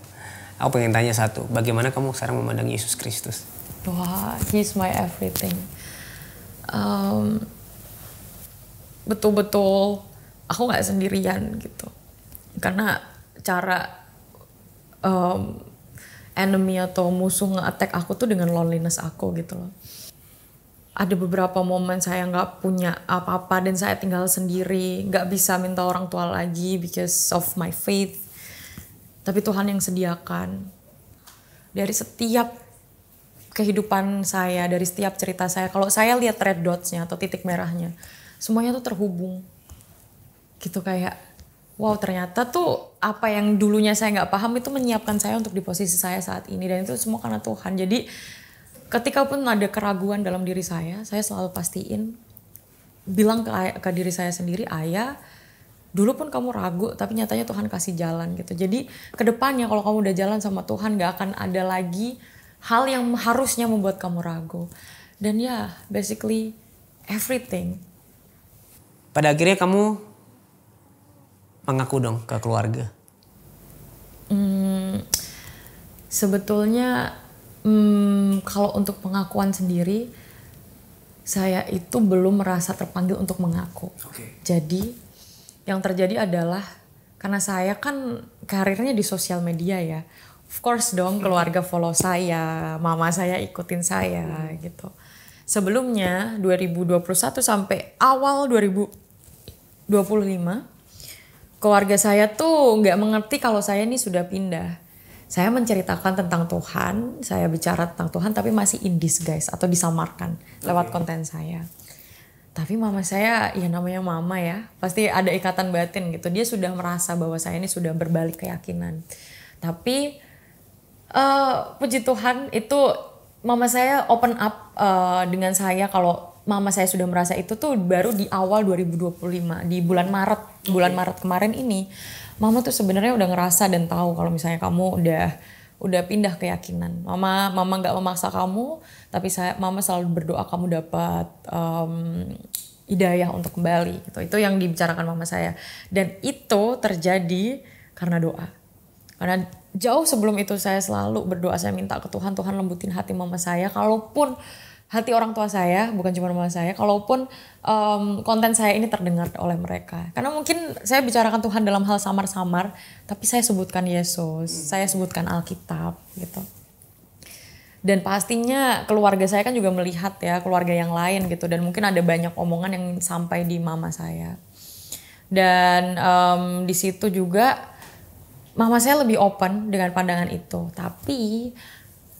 aku pengen tanya satu. Bagaimana kamu sekarang memandang Yesus Kristus? Wah, He's my everything. Betul-betul aku gak sendirian gitu. Karena cara enemy atau musuh nge-attack aku tuh dengan loneliness aku gitu loh. Ada beberapa momen saya gak punya apa-apa dan saya tinggal sendiri. Gak bisa minta orang tua lagi because of my faith. Tapi Tuhan yang sediakan. Dari setiap kehidupan saya, dari setiap cerita saya. Kalau saya lihat red dots-nya atau titik merahnya, semuanya tuh terhubung. Gitu kayak, wow ternyata tuh apa yang dulunya saya gak paham itu menyiapkan saya untuk di posisi saya saat ini. Dan itu semua karena Tuhan. Jadi ketika pun ada keraguan dalam diri saya selalu pastiin, bilang ke diri saya sendiri, Ayah, dulu pun kamu ragu tapi nyatanya Tuhan kasih jalan gitu. Jadi kedepannya kalau kamu udah jalan sama Tuhan gak akan ada lagi hal yang harusnya membuat kamu ragu. Dan ya basically everything. Pada akhirnya kamu mengaku dong ke keluarga? Sebetulnya kalau untuk pengakuan sendiri, saya itu belum merasa terpanggil untuk mengaku. Jadi Yang terjadi adalah karena saya kan karirnya di sosial media ya. Of course dong keluarga follow saya, mama saya ikutin saya gitu. Sebelumnya 2021 sampai awal 2025 keluarga saya tuh nggak mengerti kalau saya ini sudah pindah. Saya menceritakan tentang Tuhan, saya bicara tentang Tuhan tapi masih in disguise atau disamarkan lewat konten saya. Tapi mama saya, ya namanya mama ya, pasti ada ikatan batin gitu. Dia sudah merasa bahwa saya ini sudah berbalik keyakinan. Tapi puji Tuhan itu mama saya open up dengan saya kalau mama saya sudah merasa itu tuh baru di awal 2025, di bulan Maret kemarin ini. Mama tuh sebenarnya udah ngerasa dan tahu kalau misalnya kamu udah pindah keyakinan. Mama nggak memaksa kamu, tapi mama selalu berdoa kamu dapat hidayah untuk kembali. Gitu. Itu yang dibicarakan mama saya. Dan itu terjadi karena doa. Karena jauh sebelum itu saya selalu berdoa, saya minta ke Tuhan, Tuhan lembutin hati mama saya. Kalaupun hati orang tua saya, bukan cuma mama saya, kalaupun konten saya ini terdengar oleh mereka. Karena mungkin saya bicarakan Tuhan dalam hal samar-samar, tapi saya sebutkan Yesus, saya sebutkan Alkitab gitu. Dan pastinya keluarga saya kan juga melihat ya, keluarga yang lain gitu. Dan mungkin ada banyak omongan yang sampai di mama saya. Dan di situ juga mama saya lebih open dengan pandangan itu. Tapi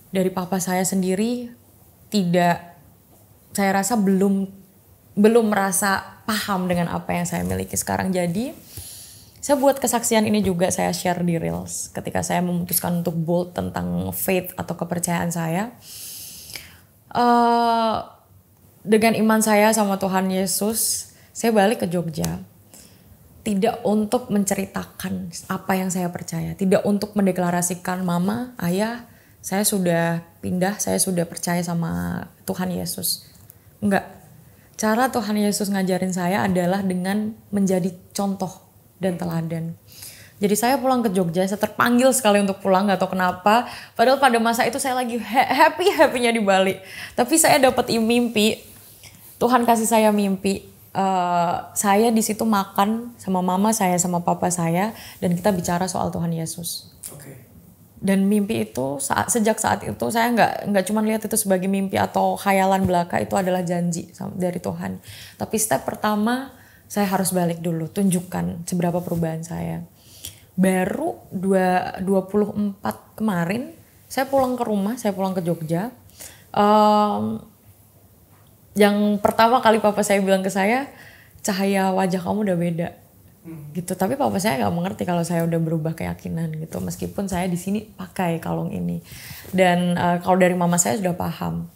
dari papa saya sendiri tidak, saya rasa belum merasa paham dengan apa yang saya miliki sekarang. Jadi saya buat kesaksian ini juga saya share di Reels ketika saya memutuskan untuk bold tentang faith atau kepercayaan saya. Dengan iman saya sama Tuhan Yesus, saya balik ke Jogja. Tidak untuk menceritakan apa yang saya percaya. Tidak untuk mendeklarasikan mama, ayah, saya sudah pindah, saya sudah percaya sama Tuhan Yesus. Enggak. Cara Tuhan Yesus ngajarin saya adalah dengan menjadi contoh dan teladan. Jadi saya pulang ke Jogja, saya terpanggil sekali untuk pulang, gak tahu kenapa. Padahal pada masa itu saya lagi happy-happynya di Bali. Tapi saya dapat mimpi, Tuhan kasih saya mimpi. Saya di situ makan sama mama saya, sama papa saya, dan kita bicara soal Tuhan Yesus. Dan mimpi itu sejak saat itu saya nggak cuma lihat itu sebagai mimpi atau khayalan belaka, itu adalah janji dari Tuhan. Tapi step pertama saya harus balik dulu, tunjukkan seberapa perubahan saya. Baru 24 kemarin saya pulang ke rumah, saya pulang ke Jogja. Yang pertama kali papa saya bilang ke saya, cahaya wajah kamu udah beda. Gitu. Tapi papa saya nggak mengerti kalau saya udah berubah keyakinan gitu, meskipun saya di sini pakai kalung ini. Dan kalau dari mama saya sudah paham.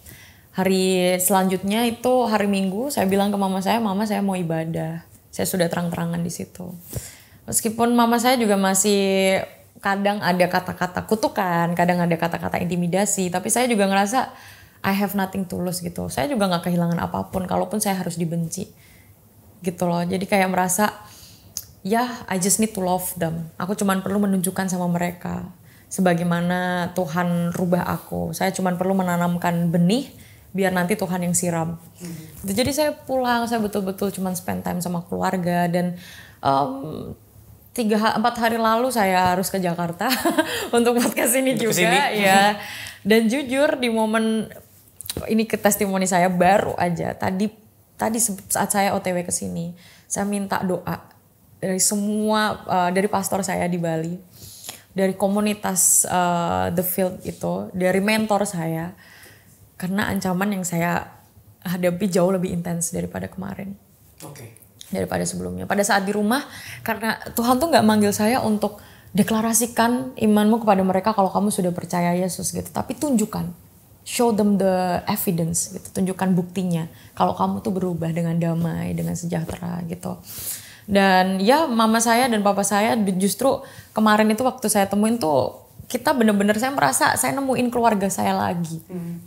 Hari selanjutnya itu hari Minggu, saya bilang ke mama saya mau ibadah. Saya sudah terang-terangan di situ. Meskipun mama saya juga masih kadang ada kata-kata kutukan, kadang ada kata-kata intimidasi, tapi saya juga ngerasa I have nothing to lose gitu. Saya juga nggak kehilangan apapun, kalaupun saya harus dibenci gitu loh. Jadi kayak merasa ya, I just need to love them. Aku cuman perlu menunjukkan sama mereka sebagaimana Tuhan rubah aku. Saya cuman perlu menanamkan benih biar nanti Tuhan yang siram. Jadi saya pulang, saya betul-betul cuman spend time sama keluarga. Dan 4 hari lalu saya harus ke Jakarta untuk podcast ini juga. Ya. Dan jujur di momen ini, ke testimoni saya baru aja. Tadi saat saya OTW ke sini, saya minta doa dari semua, dari pastor saya di Bali, dari komunitas The Field itu, dari mentor saya, karena ancaman yang saya hadapi jauh lebih intens daripada kemarin, daripada sebelumnya. Pada saat di rumah, karena Tuhan tuh nggak manggil saya untuk deklarasikan imanmu kepada mereka kalau kamu sudah percaya Yesus gitu, tapi tunjukkan, show them the evidence gitu, tunjukkan buktinya kalau kamu tuh berubah dengan damai, dengan sejahtera gitu. Dan ya mama saya dan papa saya justru kemarin itu waktu saya temuin tuh, kita bener-bener, saya merasa saya nemuin keluarga saya lagi.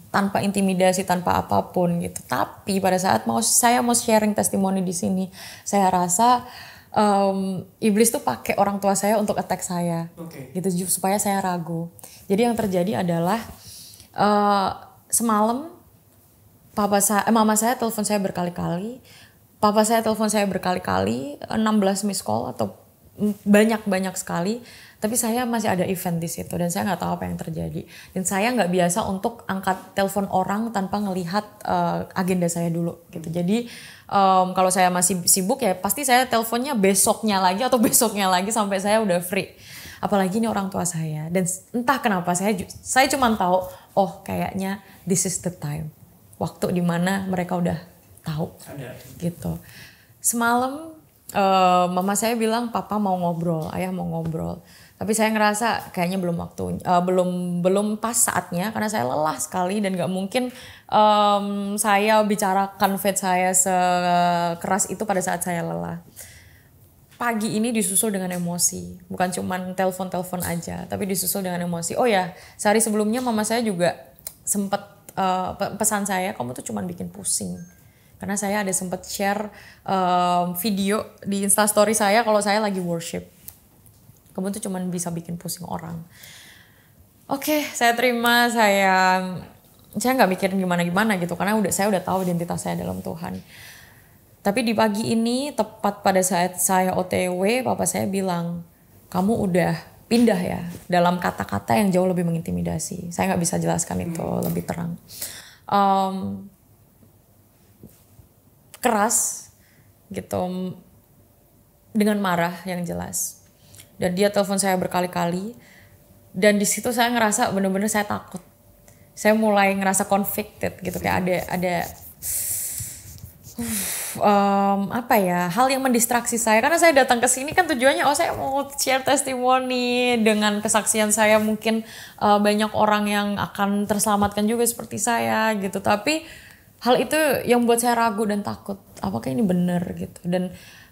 Tanpa intimidasi, tanpa apapun gitu. Tapi pada saat saya mau sharing testimoni di sini, saya rasa iblis tuh pakai orang tua saya untuk attack saya. Gitu, supaya saya ragu. Jadi yang terjadi adalah semalam mama saya telepon saya berkali-kali. Papa saya telepon saya berkali-kali, 16 miss call atau banyak sekali. Tapi saya masih ada event di situ dan saya nggak tahu apa yang terjadi. Dan saya nggak biasa untuk angkat telepon orang tanpa ngelihat agenda saya dulu gitu. Jadi kalau saya masih sibuk ya pasti saya teleponnya besoknya lagi atau besoknya lagi sampai saya udah free. Apalagi ini orang tua saya. Dan entah kenapa saya cuma tahu, oh kayaknya this is the time. Waktu dimana mereka udah tahu gitu. Semalam mama saya bilang papa mau ngobrol, ayah mau ngobrol. Tapi saya ngerasa kayaknya belum waktu, belum pas saatnya karena saya lelah sekali dan nggak mungkin saya bicarakan faith saya sekeras itu pada saat saya lelah. Pagi ini disusul dengan emosi, bukan cuman telepon aja, tapi disusul dengan emosi. Oh ya, sehari sebelumnya mama saya juga sempat pesan saya, kamu tuh cuman bikin pusing. Karena saya ada sempat share video di Instastory saya kalau saya lagi worship. Kamu tuh cuman bisa bikin pusing orang. Oke, saya terima, saya nggak mikirin gimana gitu karena saya udah tahu identitas saya dalam Tuhan. Tapi di pagi ini tepat pada saat saya OTW, papa saya bilang, kamu udah pindah ya, dalam kata-kata yang jauh lebih mengintimidasi. Saya nggak bisa jelaskan itu lebih terang. Keras gitu, dengan marah yang jelas. Dan dia telepon saya berkali-kali. Dan di situ saya ngerasa bener-bener saya takut. Saya mulai ngerasa convicted gitu, kayak ada hal yang mendistraksi saya. Karena saya datang ke sini kan tujuannya saya mau share testimoni dengan kesaksian saya, mungkin banyak orang yang akan terselamatkan juga seperti saya gitu. Tapi hal itu yang buat saya ragu dan takut, apakah ini benar gitu.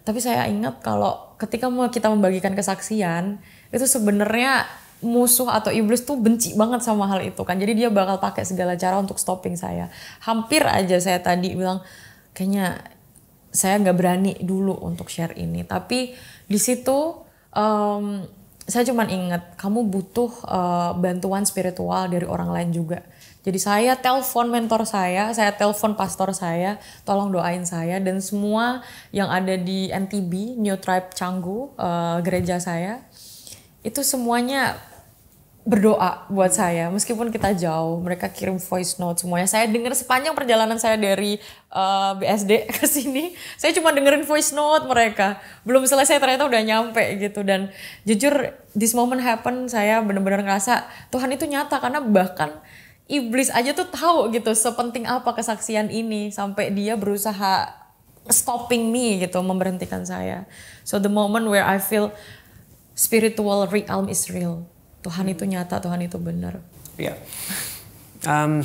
Tapi saya ingat kalau ketika kita membagikan kesaksian, itu sebenarnya musuh atau iblis tuh benci banget sama hal itu kan. Jadi dia bakal pakai segala cara untuk stopping saya. Hampir aja saya tadi bilang, kayaknya saya nggak berani dulu untuk share ini. Tapi di situ saya cuman ingat, kamu butuh bantuan spiritual dari orang lain juga. Jadi saya telepon mentor saya telepon pastor saya, tolong doain saya. Dan semua yang ada di NTB, New Tribe Canggu, gereja saya, itu semuanya berdoa buat saya. Meskipun kita jauh, mereka kirim voice note semuanya. Saya dengar sepanjang perjalanan saya dari BSD ke sini, saya cuma dengerin voice note mereka. Belum selesai ternyata udah nyampe gitu. Dan jujur, this moment happen, saya benar-benar ngerasa Tuhan itu nyata. Karena bahkan iblis aja tuh tahu gitu sepenting apa kesaksian ini sampai dia berusaha stopping me gitu, memberhentikan saya. So the moment where I feel spiritual realm is real. Tuhan itu nyata, Tuhan itu benar. Ya.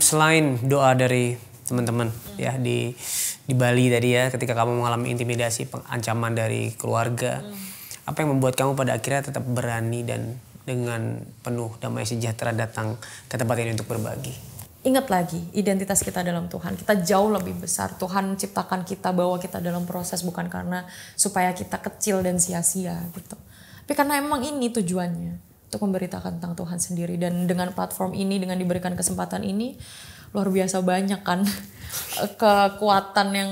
Selain doa dari teman-teman ya di Bali tadi ya, ketika kamu mengalami intimidasi, ancaman dari keluarga, apa yang membuat kamu pada akhirnya tetap berani dan dengan penuh damai sejahtera datang ke tempat ini untuk berbagi? Ingat lagi, identitas kita dalam Tuhan. Kita jauh lebih besar. Tuhan ciptakan kita, bawa kita dalam proses bukan karena supaya kita kecil dan sia-sia gitu. Tapi karena emang ini tujuannya, untuk memberitakan tentang Tuhan sendiri. Dan dengan platform ini, dengan diberikan kesempatan ini, luar biasa banyak kan kekuatan yang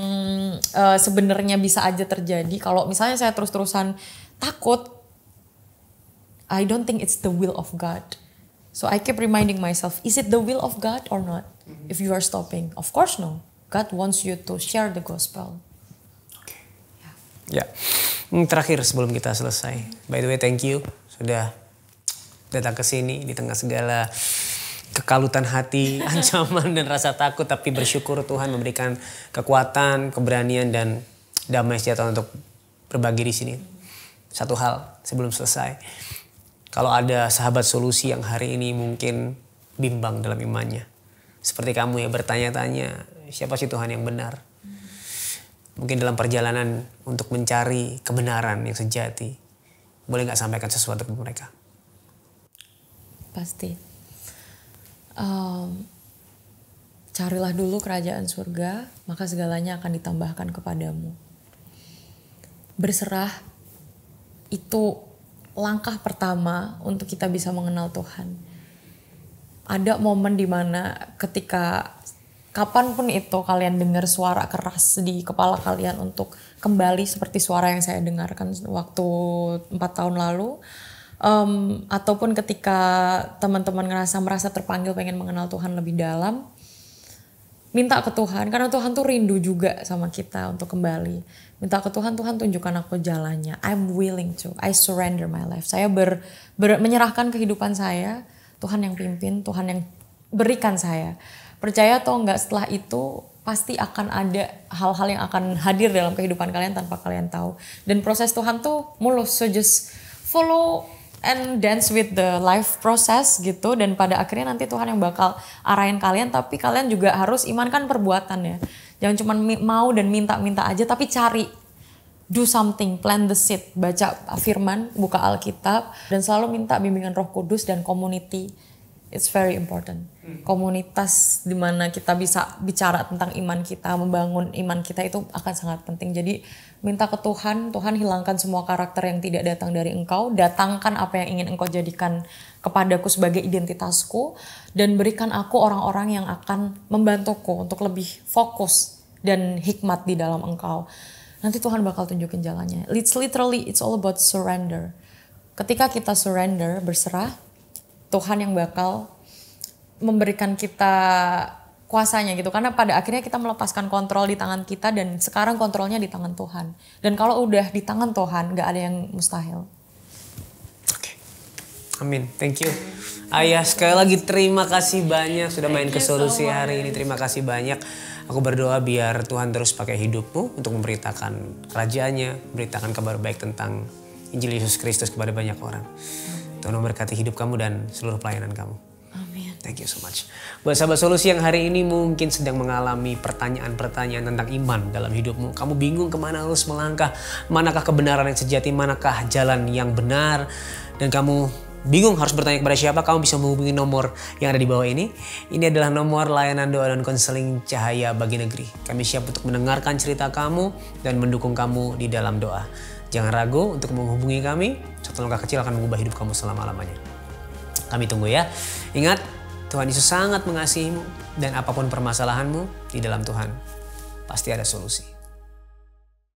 sebenarnya bisa aja terjadi. Kalau misalnya saya terus-terusan takut, I don't think it's the will of God. So I keep reminding myself, is it the will of God or not? If you are stopping, of course no. God wants you to share the gospel. Okay. Ya. Terakhir sebelum kita selesai. By the way, thank you sudah datang ke sini di tengah segala kekalutan hati, ancaman dan rasa takut, tapi bersyukur Tuhan memberikan kekuatan, keberanian dan damai sejahtera untuk berbagi di sini. Satu hal sebelum selesai. Kalau ada sahabat solusi yang hari ini mungkin bimbang dalam imannya, seperti kamu yang bertanya-tanya, siapa sih Tuhan yang benar? Mungkin dalam perjalanan untuk mencari kebenaran yang sejati, boleh gak sampaikan sesuatu ke mereka? Pasti. Carilah dulu kerajaan surga, maka segalanya akan ditambahkan kepadamu. Berserah itu langkah pertama untuk kita bisa mengenal Tuhan. Ada momen dimana ketika kapanpun itu kalian dengar suara keras di kepala kalian untuk kembali seperti suara yang saya dengarkan waktu 4 tahun lalu, ataupun ketika teman-teman merasa terpanggil pengen mengenal Tuhan lebih dalam, minta ke Tuhan, karena Tuhan tuh rindu juga sama kita untuk kembali. Minta ke Tuhan, Tuhan tunjukkan aku jalannya. I'm willing to, I surrender my life. Saya menyerahkan kehidupan saya, Tuhan yang pimpin, Tuhan yang berikan saya. Percaya atau enggak, setelah itu pasti akan ada hal-hal yang akan hadir dalam kehidupan kalian tanpa kalian tahu. Dan proses Tuhan tuh mulus, so just follow and dance with the life process gitu. Dan pada akhirnya nanti Tuhan yang bakal arahin kalian, tapi kalian juga harus imankan perbuatan ya. Jangan cuma mau dan minta-minta aja, tapi cari. Do something, plant the seed, baca firman, buka Alkitab, dan selalu minta bimbingan Roh Kudus dan community. It's very important. Komunitas di mana kita bisa bicara tentang iman kita, membangun iman kita itu akan sangat penting. Jadi minta ke Tuhan, Tuhan hilangkan semua karakter yang tidak datang dari Engkau, datangkan apa yang ingin Engkau jadikan kepadaku sebagai identitasku, dan berikan aku orang-orang yang akan membantuku untuk lebih fokus dan hikmat di dalam Engkau. Nanti Tuhan bakal tunjukin jalannya. It's all about surrender. Ketika kita surrender, berserah, Tuhan yang bakal memberikan kita kuasanya gitu. Karena pada akhirnya kita melepaskan kontrol di tangan kita, dan sekarang kontrolnya di tangan Tuhan. Dan kalau udah di tangan Tuhan, gak ada yang mustahil. Oke. Amin. Thank you. Ayah, sekali lagi terima kasih banyak sudah main ke Solusi hari ini. Terima kasih banyak. Aku berdoa biar Tuhan terus pakai hidupmu untuk memberitakan kerajaannya, memberitakan kabar baik tentang Injil Yesus Kristus kepada banyak orang. Tuhan memberkati hidup kamu dan seluruh pelayanan kamu. Amin. Thank you so much. Buat sahabat Solusi yang hari ini mungkin sedang mengalami pertanyaan-pertanyaan tentang iman dalam hidupmu. Kamu bingung kemana harus melangkah, manakah kebenaran yang sejati, manakah jalan yang benar. Dan kamu bingung harus bertanya kepada siapa, kamu bisa menghubungi nomor yang ada di bawah ini. Ini adalah nomor layanan doa dan konseling Cahaya Bagi Negeri. Kami siap untuk mendengarkan cerita kamu dan mendukung kamu di dalam doa. Jangan ragu untuk menghubungi kami. Satu langkah kecil akan mengubah hidup kamu selama-lamanya. Kami tunggu ya. Ingat, Tuhan Yesus sangat mengasihimu. Dan apapun permasalahanmu, di dalam Tuhan pasti ada solusi.